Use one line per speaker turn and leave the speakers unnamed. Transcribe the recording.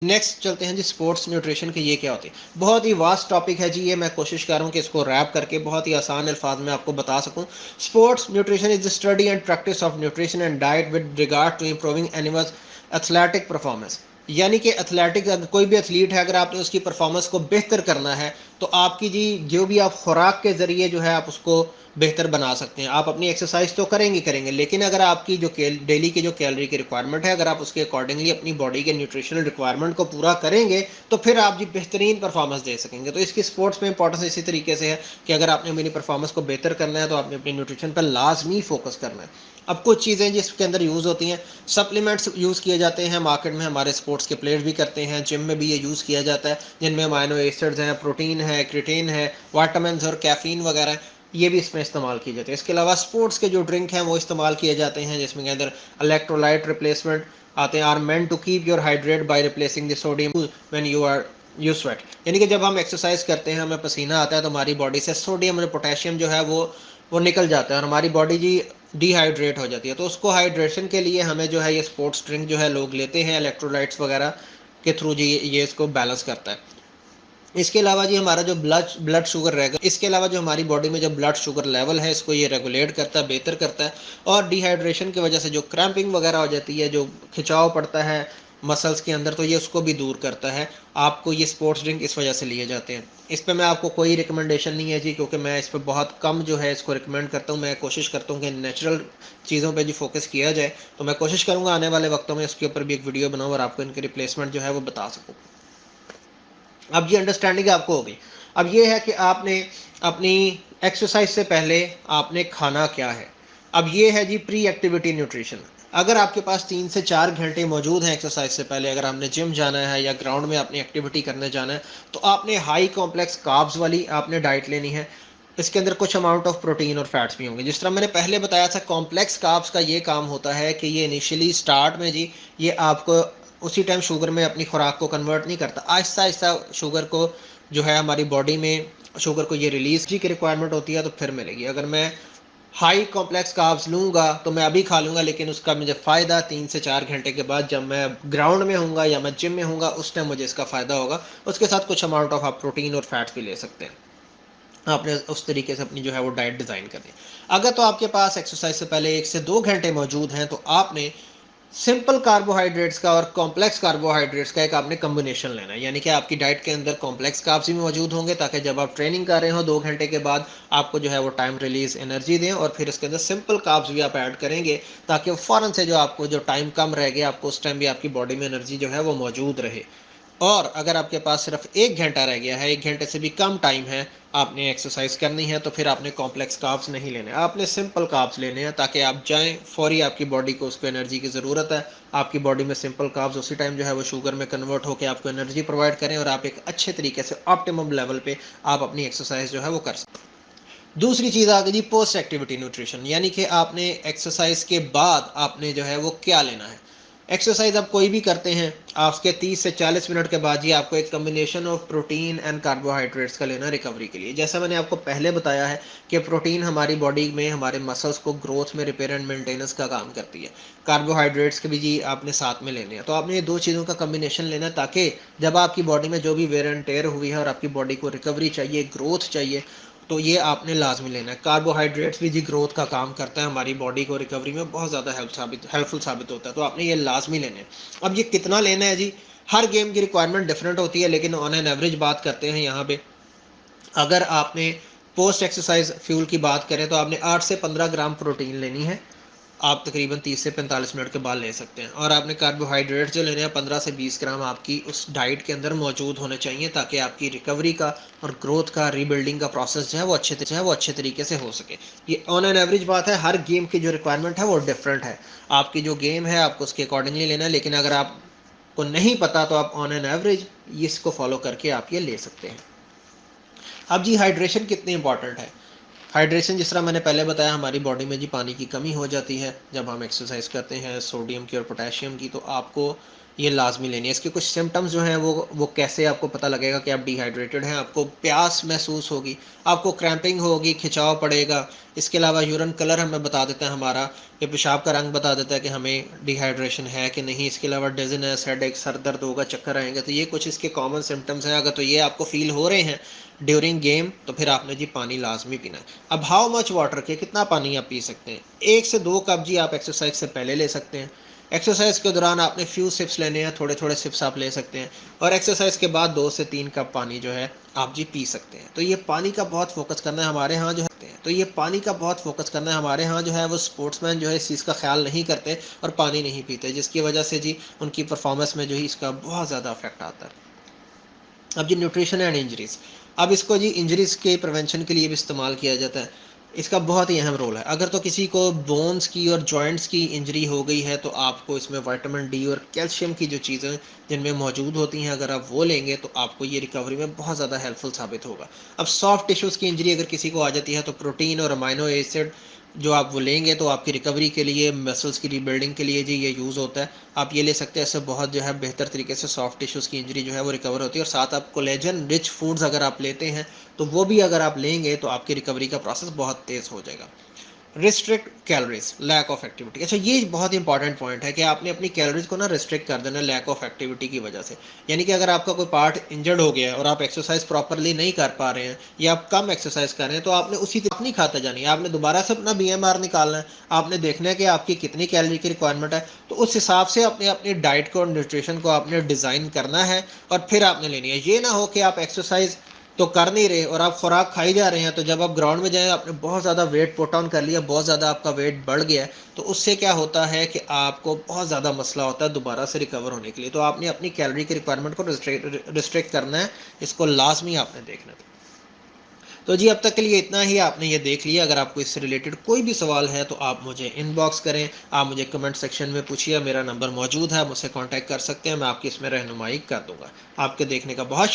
Next चलते हैं जी sports nutrition के ये क्या होती है। बहुत ही वास्ट टॉपिक है जी ये, मैं कोशिश कर रहा हूँ कि इसको रैप करके बहुत ही आसान अल्फाज में आपको बता सकूँ। Sports nutrition is the study and practice of nutrition and diet with regard to improving animals athletic performance. यानी कि एथलेटिक, अगर कोई भी एथलीट है, अगर आपने उसकी परफॉर्मेंस को बेहतर करना है तो आपकी जी जो भी आप खुराक के ज़रिए जो है आप उसको बेहतर बना सकते हैं। आप अपनी एक्सरसाइज तो करेंगे करेंगे, लेकिन अगर आपकी जो डेली की जो कैलोरी की रिक्वायरमेंट है, अगर आप उसके अकॉर्डिंगली अपनी बॉडी के न्यूट्रिशनल रिक्वायरमेंट को पूरा करेंगे तो फिर आप जी बेहतरीन परफॉर्मेंस दे सकेंगे। तो इसकी स्पोर्ट्स में इंपॉर्टेंस इसी तरीके से है कि अगर आपने अपनी परफॉर्मेंस को बेहतर करना है तो आपने अपनी न्यूट्रिशन पर लाजमी फोकस करना है। अब कुछ चीज़ें जिसके अंदर यूज़ होती हैं, सप्लीमेंट्स यूज़ किए जाते हैं मार्केट में, हमारे स्पोर्ट्स के प्लेयर्स भी करते हैं, जिम में भी ये यूज़ किया जाता है, जिनमें अमाइनो एसिड्स हैं, प्रोटीन है, क्रिएटिन है, विटामिन्स और कैफीन वगैरह ये भी इसमें इस्तेमाल किए जाते हैं। इसके अलावा स्पोर्ट्स के जो ड्रिंक हैं वो इस्तेमाल किए जाते हैं, जिसमें के अंदर इलेक्ट्रोलाइट रिप्लेसमेंट आते हैं, are meant to keep your hydrate by replacing the sodium when you sweat. यानी कि जब हम एक्सरसाइज करते हैं, हमें पसीना आता है, तो हमारी बॉडी से सोडियम और पोटेशियम जो है वो निकल जाता है और हमारी बॉडी जी डिहाइड्रेट हो जाती है। तो उसको हाइड्रेशन के लिए हमें जो है ये स्पोर्ट्स ड्रिंक जो है लोग लेते हैं, इलेक्ट्रोलाइट्स वगैरह के थ्रू जी ये इसको बैलेंस करता है। इसके अलावा जी हमारा जो ब्लड शुगर रहेगा, इसके अलावा जो हमारी बॉडी में जो ब्लड शुगर लेवल है इसको ये रेगुलेट करता है, बेहतर करता है। और डिहाइड्रेशन की वजह से जो क्रैम्पिंग वगैरह हो जाती है, जो खिंचाव पड़ता है मसल्स के अंदर, तो ये उसको भी दूर करता है। आपको ये स्पोर्ट्स ड्रिंक इस वजह से लिए जाते हैं। इस पर मैं आपको कोई रिकमेंडेशन नहीं है जी, क्योंकि मैं इस पर बहुत कम जो है इसको रिकमेंड करता हूँ। मैं कोशिश करता हूँ कि नेचुरल चीज़ों पे जो फोकस किया जाए, तो मैं कोशिश करूँगा आने वाले वक्तों में इसके ऊपर भी एक वीडियो बनाऊँ और आपको इनकी रिप्लेसमेंट जो है वो बता सकूँ। अब ये अंडरस्टैंडिंग आपको हो गई। अब ये है कि आपने अपनी एक्सरसाइज से पहले आपने खाना क्या है। अब ये है जी प्री एक्टिविटी न्यूट्रिशन। अगर आपके पास 3 से 4 घंटे मौजूद हैं एक्सरसाइज से पहले, अगर आपने जिम जाना है या ग्राउंड में अपनी एक्टिविटी करने जाना है, तो आपने हाई कॉम्प्लेक्स कार्ब्स वाली आपने डाइट लेनी है। इसके अंदर कुछ अमाउंट ऑफ प्रोटीन और फैट्स भी होंगे। जिस तरह मैंने पहले बताया था, कॉम्प्लेक्स कार्ब्स का ये काम होता है कि ये इनिशियली स्टार्ट में जी ये आपको उसी टाइम शुगर में अपनी खुराक को कन्वर्ट नहीं करता, आहिस्ता आहिस्ता शुगर को जो है हमारी बॉडी में शुगर को ये रिलीज की रिक्वायरमेंट होती है तो फिर मिलेगी। अगर मैं हाई कॉम्प्लेक्स कार्ब्स लूँगा तो मैं अभी खा लूँगा, लेकिन उसका मुझे फ़ायदा 3 से 4 घंटे के बाद जब मैं ग्राउंड में हूँगा या मैं जिम में हूँगा उस टाइम मुझे इसका फ़ायदा होगा। उसके साथ कुछ अमाउंट ऑफ आप प्रोटीन और फैट्स भी ले सकते हैं। आपने उस तरीके से अपनी जो है वो डाइट डिज़ाइन करनी है। अगर तो आपके पास एक्सरसाइज से पहले 1 से 2 घंटे मौजूद हैं, तो आपने सिंपल कार्बोहाइड्रेट्स का और कॉम्प्लेक्स कार्बोहाइड्रेट्स का एक आपने कॉम्बिनेशन लेना है। यानी कि आपकी डाइट के अंदर कॉम्प्लेक्स कार्ब्स भी मौजूद होंगे, ताकि जब आप ट्रेनिंग कर रहे हो 2 घंटे के बाद आपको जो है वो टाइम रिलीज एनर्जी दें, और फिर इसके अंदर सिंपल कार्ब्स भी आप ऐड करेंगे ताकि फ़ौरन से जो आपको जो टाइम कम रह गया, आपको उस टाइम भी आपकी बॉडी में एनर्जी जो है वो मौजूद रहे। और अगर आपके पास सिर्फ 1 घंटा रह गया है, 1 घंटे से भी कम टाइम है, आपने एक्सरसाइज करनी है, तो फिर आपने कॉम्प्लेक्स कार्ब्स नहीं लेने, आपने सिंपल कार्ब्स लेने हैं, ताकि आप जाएं फौरी आपकी बॉडी को उसको एनर्जी की ज़रूरत है। आपकी बॉडी में सिंपल कार्ब्स उसी टाइम जो है वो शुगर में कन्वर्ट होकर आपको एनर्जी प्रोवाइड करें और आप एक अच्छे तरीके से ऑप्टिमम लेवल पे आप अपनी एक्सरसाइज जो है वो कर सकते हैं। दूसरी चीज़ आ गई जी पोस्ट एक्टिविटी न्यूट्रिशन। यानी कि आपने एक्सरसाइज के बाद आपने जो है वो क्या लेना है। एक्सरसाइज आप कोई भी करते हैं, आपके 30 से 40 मिनट के बाद ही आपको एक combination of protein and carbohydrates का लेना रिकवरी के लिए। जैसा मैंने आपको पहले बताया है कि प्रोटीन हमारी बॉडी में हमारे मसल्स को ग्रोथ में रिपेयर एंड मेंटेनेंस का काम करती है। कार्बोहाइड्रेट्स के भी जी आपने साथ में लेने हैं। तो आपने ये दो चीज़ों का कम्बिनेशन लेना है, ताकि जब आपकी बॉडी में जो भी वेयर एंड टेयर हुई है और आपकी बॉडी को रिकवरी चाहिए, ग्रोथ चाहिए, तो ये आपने लाजमी लेना है। कार्बोहाइड्रेट्स भी जी ग्रोथ का काम करता है, हमारी बॉडी को रिकवरी में बहुत ज़्यादा हेल्पफुल साबित होता है, तो आपने ये लाजमी लेने हैं। अब ये कितना लेना है जी, हर गेम की रिक्वायरमेंट डिफरेंट होती है, लेकिन ऑन एन एवरेज बात करते हैं यहाँ पे। अगर आपने पोस्ट एक्सरसाइज फ्यूल की बात करें तो आपने 8 से 15 ग्राम प्रोटीन लेनी है। आप तकरीबन 30 से 45 मिनट के बाद ले सकते हैं। और आपने कार्बोहाइड्रेट जो लेने हैं 15 से 20 ग्राम आपकी उस डाइट के अंदर मौजूद होने चाहिए, ताकि आपकी रिकवरी का और ग्रोथ का रीबिल्डिंग का प्रोसेस जो है वो अच्छे तरीके से हो सके। ये ऑन एन एवरेज बात है, हर गेम की जो रिक्वायरमेंट है वो डिफरेंट है। आपकी जो गेम है आपको उसके अकॉर्डिंगली लेना है, लेकिन अगर आपको नहीं पता तो आप ऑन एन एवरेज इसको फॉलो करके आप ये ले सकते हैं। अब जी हाइड्रेशन कितनी इंपॉर्टेंट है। हाइड्रेशन जिस तरह मैंने पहले बताया, हमारी बॉडी में जी पानी की कमी हो जाती है जब हम एक्सरसाइज करते हैं, सोडियम की और पोटेशियम की। तो आपको ये लाज़मी लेनी है। इसके कुछ सिम्पटम्स जो हैं वो कैसे आपको पता लगेगा कि आप डिहाइड्रेटेड हैं, आपको प्यास महसूस होगी, आपको क्रैम्पिंग होगी, खिंचाव पड़ेगा। इसके अलावा यूरिन कलर हमें बता देता है हमारा, ये पेशाब का रंग बता देता है कि हमें डिहाइड्रेशन है कि नहीं। इसके अलावा डिज़ीनेस, हेडेक, सर दर्द होगा, चक्कर आएँगे, तो ये कुछ इसके कॉमन सिम्पटम्स हैं। अगर तो ये आपको फ़ील हो रहे हैं ड्यूरिंग गेम, तो फिर आपने जी पानी लाज़मी पीना है। अब हाउ मच वाटर, के कितना पानी आप पी सकते हैं? 1 से 2 कप जी आप एक्सरसाइज़ से पहले ले सकते हैं। एक्सरसाइज के दौरान आपने फ्यू सिप्स लेने हैं, थोड़े-थोड़े सिप्स आप ले सकते हैं, और एक्सरसाइज के बाद 2 से 3 कप पानी जो है आप जी पी सकते हैं। तो ये पानी का बहुत फ़ोकस करना है हमारे यहाँ जो है, जो है वो स्पोर्ट्समैन जो है इस चीज़ का ख़्याल नहीं करते और पानी नहीं पीते, जिसकी वजह से जी उनकी परफ़ॉर्मेंस में जो है इसका बहुत ज़्यादा इफ़ेक्ट आता है। अब जी न्यूट्रिशन एंड इंजरीज़, अब इसको जी इंजरीज़ के प्रिवेंशन के लिए भी इस्तेमाल किया जाता है। इसका बहुत ही अहम रोल है। अगर तो किसी को बोन्स की और जॉइंट्स की इंजरी हो गई है, तो आपको इसमें विटामिन डी और कैल्शियम की जो चीज़ें जिनमें मौजूद होती हैं, अगर आप वो लेंगे तो आपको ये रिकवरी में बहुत ज़्यादा हेल्पफुल साबित होगा। अब सॉफ्ट टिश्यूज़ की इंजरी अगर किसी को आ जाती है, तो प्रोटीन और अमाइनो एसिड जो आप वो लेंगे तो आपकी रिकवरी के लिए, मसल्स की रीबिल्डिंग के लिए जी ये यूज़ होता है। आप ये ले सकते हैं, इससे बहुत जो है बेहतर तरीके से सॉफ्ट टिश्यूज़ की इंजरी जो है वो रिकवर होती है। और साथ आप कोलेजन रिच फूड्स अगर आप लेते हैं, तो वो भी अगर आप लेंगे तो आपकी रिकवरी का प्रोसेस बहुत तेज़ हो जाएगा। Restrict calories, lack of activity, अच्छा ये बहुत इंपॉर्टेंट पॉइंट है कि आपने अपनी कैलोरीज को ना रिस्ट्रिक्ट कर देना लैक ऑफ एक्टिविटी की वजह से। यानी कि अगर आपका कोई पार्ट इंजर्ड हो गया है और आप एक्सरसाइज प्रॉपरली नहीं कर पा रहे हैं या आप कम एक्सरसाइज कर रहे हैं, तो आपने उसी तरह नहीं खाता जानी है, आपने दोबारा से अपना बीएमआर निकालना है। आपने देखना है कि आपकी कितनी कैलोरी की रिक्वायरमेंट है, तो उस हिसाब से अपने अपनी डाइट को और न्यूट्रिशन को आपने डिज़ाइन करना है और फिर आपने लेनी है। ये ना हो कि आप एक्सरसाइज तो कर नहीं रहे और आप खुराक खाई जा रहे हैं, तो जब आप ग्राउंड में जाएँ आपने बहुत ज़्यादा वेट पुट ऑन कर लिया, बहुत ज़्यादा आपका वेट बढ़ गया है, तो उससे क्या होता है कि आपको बहुत ज़्यादा मसला होता है दोबारा से रिकवर होने के लिए। तो आपने अपनी कैलोरी की रिक्वायरमेंट को रिस्ट्रिक्ट करना है, इसको लाज़मी आपने देखना है। तो जी अब तक के लिए इतना ही, आपने ये देख लिया। अगर आपको इससे रिलेटेड कोई भी सवाल है तो आप मुझे इनबॉक्स करें, आप मुझे कमेंट सेक्शन में पूछिए, मेरा नंबर मौजूद है, मुझसे कॉन्टैक्ट कर सकते हैं, मैं आपकी इसमें रहनुमाई कर दूँगा। आपके देखने का बहुत